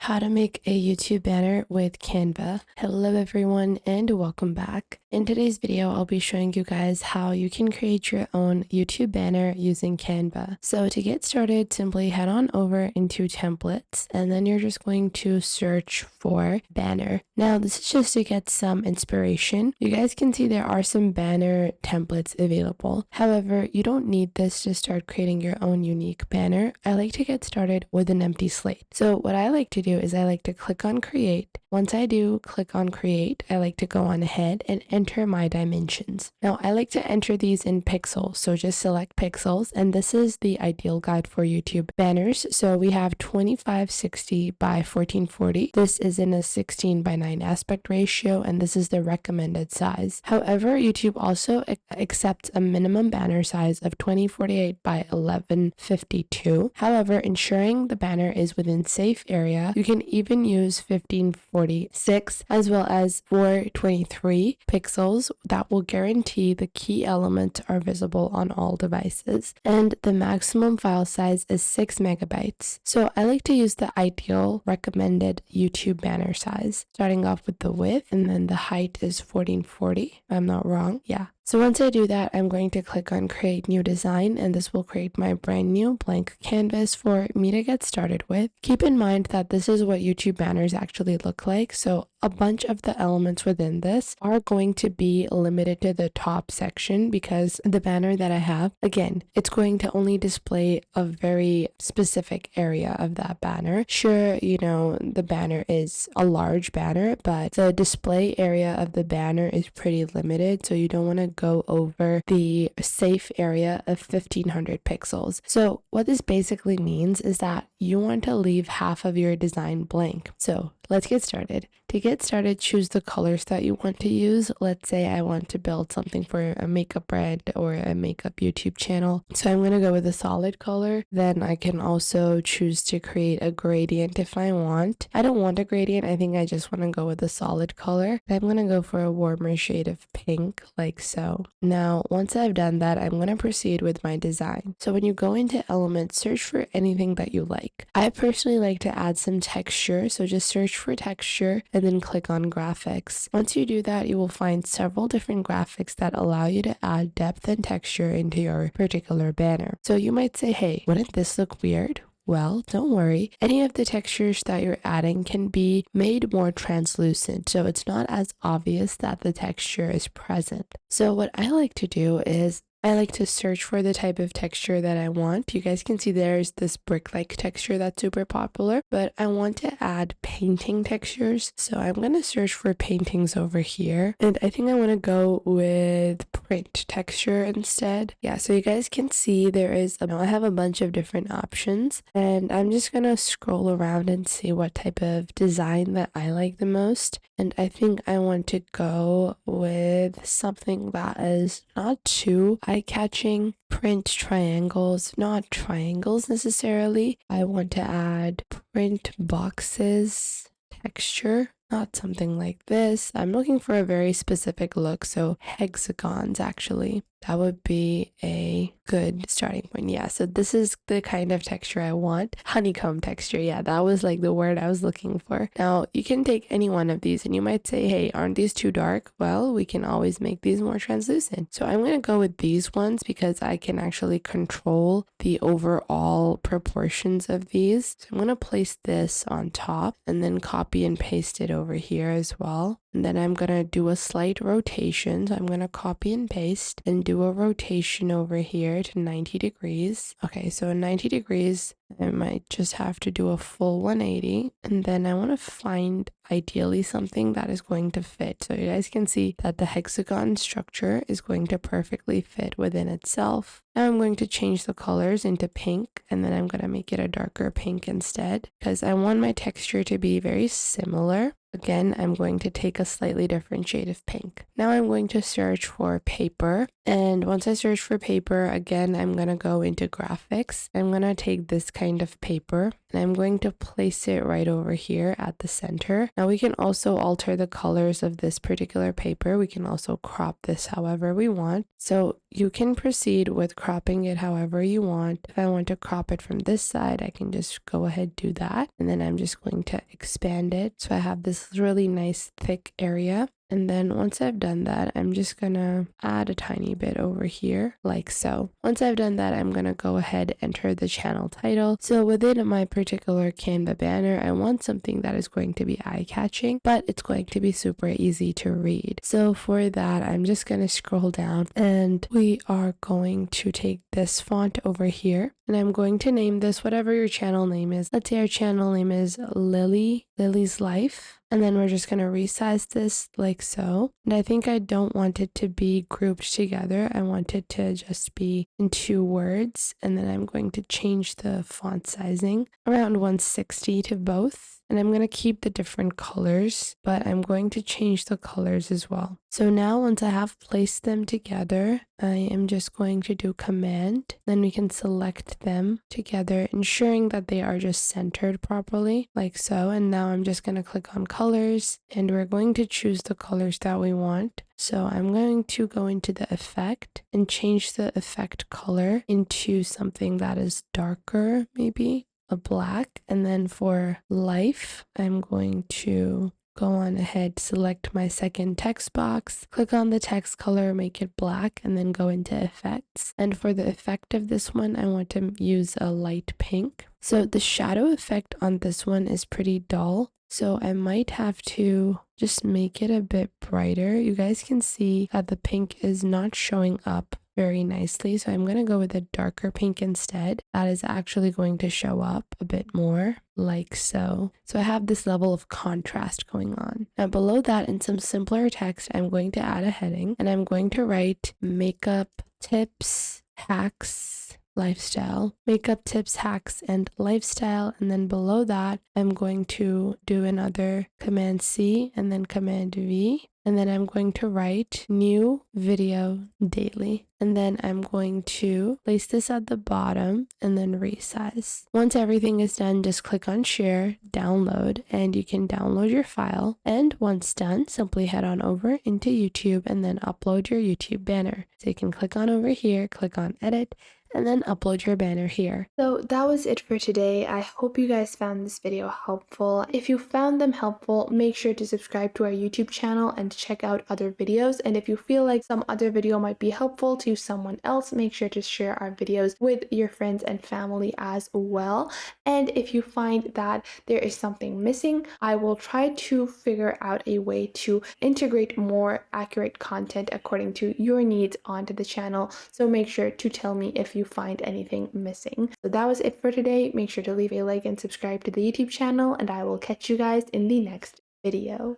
How to make a YouTube banner with Canva. Hello everyone and welcome back. In today's video, I'll be showing you guys how you can create your own YouTube banner using Canva. So to get started, simply head on over into templates and then you're just going to search for banner. Now this is just to get some inspiration. You guys can see there are some banner templates available. However, you don't need this to start creating your own unique banner. I like to get started with an empty slate. So what I like to do is I like to click on create. Once I do click on create, I like to go on ahead and enter my dimensions. Now I like to enter these in pixels, so just select pixels, and this is the ideal guide for YouTube banners. So we have 2560 by 1440. This is in a 16:9 aspect ratio, and this is the recommended size. However, YouTube also accepts a minimum banner size of 2048 by 1152. However, ensuring the banner is within safe area, you can even use 1546 as well as 423 pixels that will guarantee the key elements are visible on all devices. And the maximum file size is 6 megabytes. So I like to use the ideal recommended YouTube banner size, starting off with the width, and then the height is 1440, if I'm not wrong. Yeah. So once I do that, I'm going to click on create new design, and this will create my brand new blank canvas for me to get started with. Keep in mind that this is what YouTube banners actually look like. So a bunch of the elements within this are going to be limited to the top section because the banner that I have, again, it's going to only display a very specific area of that banner. Sure, you know, the banner is a large banner, but the display area of the banner is pretty limited. So you don't want to go over the safe area of 1500 pixels. So what this basically means is that you want to leave half of your design blank. So let's get started. To get started, choose the colors that you want to use. Let's say I want to build something for a makeup brand or a makeup YouTube channel. So I'm going to go with a solid color. Then I can also choose to create a gradient if I want. I don't want a gradient. I think I just want to go with a solid color. I'm going to go for a warmer shade of pink, like so. Now, once I've done that, I'm going to proceed with my design. So when you go into elements, search for anything that you like. I personally like to add some texture. So just search for texture and then click on graphics. Once you do that, you will find several different graphics that allow you to add depth and texture into your particular banner. So you might say, hey, wouldn't this look weird? Well, don't worry. Any of the textures that you're adding can be made more translucent, so it's not as obvious that the texture is present. So what I like to do is I like to search for the type of texture that I want. You guys can see there's this brick-like texture that's super popular, but I want to add painting textures. So I'm going to search for paintings over here. And I think I want to go with print texture instead. Yeah, so you guys can see there is, I have a bunch of different options, and I'm just going to scroll around and see what type of design that I like the most. And I think I want to go with something that is not too eye-catching. Print triangles, not triangles necessarily. I want to add print boxes texture, not something like this. I'm looking for a very specific look, so hexagons actually. That would be a good starting point. Yeah, so this is the kind of texture I want. Honeycomb texture. Yeah, that was like the word I was looking for. Now, you can take any one of these and you might say, hey, aren't these too dark? Well, we can always make these more translucent. So I'm going to go with these ones because I can actually control the overall proportions of these. So I'm going to place this on top and then copy and paste it over here as well. And then I'm going to do a slight rotation. So I'm going to copy and paste and do a rotation over here to 90 degrees. Okay, so 90 degrees, I might just have to do a full 180. And then I want to find ideally something that is going to fit. So you guys can see that the hexagon structure is going to perfectly fit within itself. Now I'm going to change the colors into pink, and then I'm going to make it a darker pink instead because I want my texture to be very similar. again, I'm going to take a slightly different shade of pink. Now I'm going to search for paper. And once I search for paper, again, I'm going to go into graphics. I'm going to take this kind of paper and I'm going to place it right over here at the center. Now we can also alter the colors of this particular paper. We can also crop this however we want. So you can proceed with cropping it however you want. If I want to crop it from this side, I can just go ahead do that. And then I'm just going to expand it. So I have this really nice thick area. And then once I've done that, I'm just gonna add a tiny bit over here, like so. Once I've done that, I'm gonna go ahead, enter the channel title. So within my particular Canva banner, I want something that is going to be eye-catching, but it's going to be super easy to read. So for that, I'm just gonna scroll down and we are going to take this font over here. And I'm going to name this whatever your channel name is. Let's say our channel name is Lily's Life. And then we're just going to resize this like so. And I think I don't want it to be grouped together. I want it to just be in 2 words. And then I'm going to change the font sizing around 160 to both. And I'm going to keep the different colors, but I'm going to change the colors as well. So now once I have placed them together, I am just going to do Command. Then we can select them together, ensuring that they are just centered properly, like so. And now I'm just going to click on colors and we're going to choose the colors that we want. So I'm going to go into the effect and change the effect color into something that is darker, maybe a black. And then for life, I'm going to go on ahead, select my second text box, click on the text color, make it black, and then go into effects. And for the effect of this one, I want to use a light pink. So the shadow effect on this one is pretty dull. So I might have to just make it a bit brighter. You guys can see that the pink is not showing up very nicely. So I'm going to go with a darker pink instead. That is actually going to show up a bit more, like so. So I have this level of contrast going on. Now below that, in some simpler text, I'm going to add a heading and I'm going to write makeup tips, hacks, lifestyle, makeup tips, hacks, and lifestyle. And then below that, I'm going to do another Command C and then Command V. And then I'm going to write new video daily. And then I'm going to place this at the bottom and then resize. Once everything is done, just click on share, download, and you can download your file. And once done, simply head on over into YouTube and then upload your YouTube banner. So you can click on over here, click on edit, and then upload your banner here. So that was it for today. I hope you guys found this video helpful. If you found them helpful, make sure to subscribe to our YouTube channel and check out other videos. And if you feel like some other video might be helpful to someone else, make sure to share our videos with your friends and family as well. And if you find that there is something missing, I will try to figure out a way to integrate more accurate content according to your needs onto the channel. So make sure to tell me if you find anything missing. So that was it for today. Make sure to leave a like and subscribe to the YouTube channel, and I will catch you guys in the next video.